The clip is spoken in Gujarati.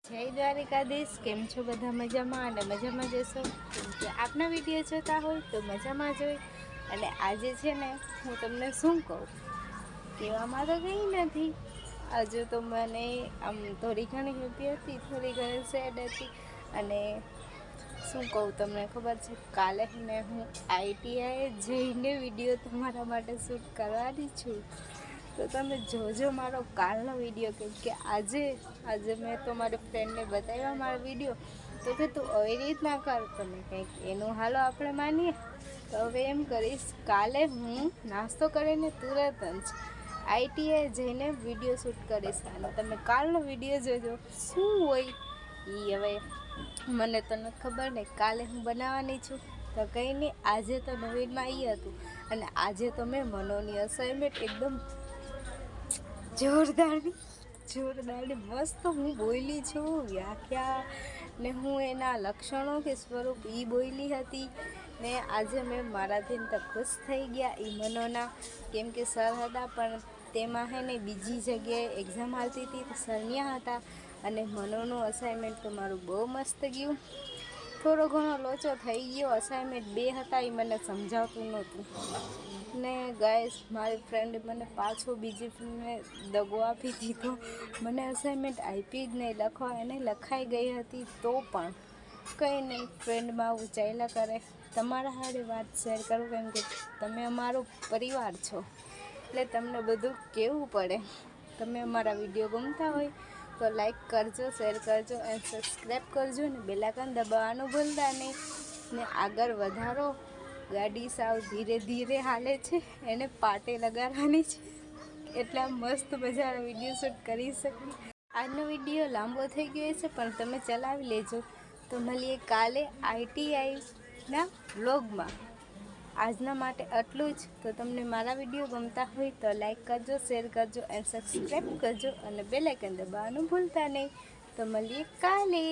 જય દ્વારિકાધીશ, કેમ છો બધા? મજામાં અને મજામાં જશો. કેમ કે આપના વિડીયો જોતા હોય તો મજામાં જ હોય. અને આજે છે ને હું તમને શું કહું, કહેવામાં તો કંઈ નથી. આજે તો મને આમ થોડી ઘણી હેપી હતી, થોડી ઘણી સેડ હતી. અને શું કહું તમને ખબર છે, કાલે ને હું ITI જઈને વિડીયો તમારા માટે શૂટ કરવાની છું. તો તમે જોજો મારો કાલનો વિડીયો, કેમ કે આજે મેં તો મારી ફ્રેન્ડને બતાવ્યા મારો વિડીયો. તો કે તું આવી રીતના કર, તમે કંઈક એનું હાલો આપણે માનીએ. તો હવે એમ કરીશ, કાલે હું નાસ્તો કરીને તુરંત જ ITI જઈને વિડીયો શૂટ કરીશ. અને તમે કાલનો વિડીયો જોજો, શું હોય એ હવે મને તો નથી ખબર ને. કાલે હું બનાવવાની છું તો કંઈ નહીં. આજે તો નવીનમાં એ હતું. અને આજે તો મેં મનોની અસાઇનમેન્ટ એકદમ જોરદારની મસ્ત હું બોલી છું. વ્યાખ્યા ને હું એના લક્ષણો કે સ્વરૂપ એ બોલી હતી. ને આજે મેં મારાથી તો ખુશ થઈ ગયા એ મનોના, કેમ કે સર હતા પણ તેમાં હે ને બીજી જગ્યાએ એક્ઝામ આવતી હતી તો સર ત્યાં હતા. અને મનોનું અસાઇનમેન્ટ તો મારું બહુ મસ્ત ગયું. થોડો ઘણો લોચો થઈ ગયો, અસાઇનમેન્ટ 2 હતા એ મને સમજાવતું નહોતું. ને ગાઈસ, મારી ફ્રેન્ડે મને પાછો બીજી ફ્રેન્ડને દગો આપી દીધો. મને અસાઇનમેન્ટ આપી જ નહીં, લખવા એને લખાઈ ગઈ હતી. તો પણ કંઈ નહીં, ફ્રેન્ડમાં આવું ચાલ્યા કરે. તમારા હારે વાત શેર કરું, કેમ કે તમે અમારો પરિવાર છો, એટલે તમને બધું કહેવું પડે. તમે અમારા વિડીયો ગમતા હોય તો લાઈક કરજો, શેર કરજો અને સબસ્ક્રાઈબ કરજો. ને બેલ આઇકન દબાવવાનું ભૂલતા નહીં. ને આગળ વધારો. ગાડી સાવ ધીરે ધીરે હાલે છે, એને પાટે લગાડવાની છે, એટલે મસ્ત મજાનો વિડીયો શૂટ કરી શકીએ. આજનો વિડીયો લાંબો થઈ ગયો છે, પણ તમે ચલાવી લેજો. તો મળીએ કાલે ITIના વ્લોગમાં. આજના માટે આટલું જ. તો તમને મારા વિડીયો ગમતા હોય તો લાઈક કરજો, શેર કરજો અને સબસ્ક્રાઈબ કરજો. અને બેલ આઇકન દબાવવાનું ભૂલતા નહીં. તો મળીએ કાલે.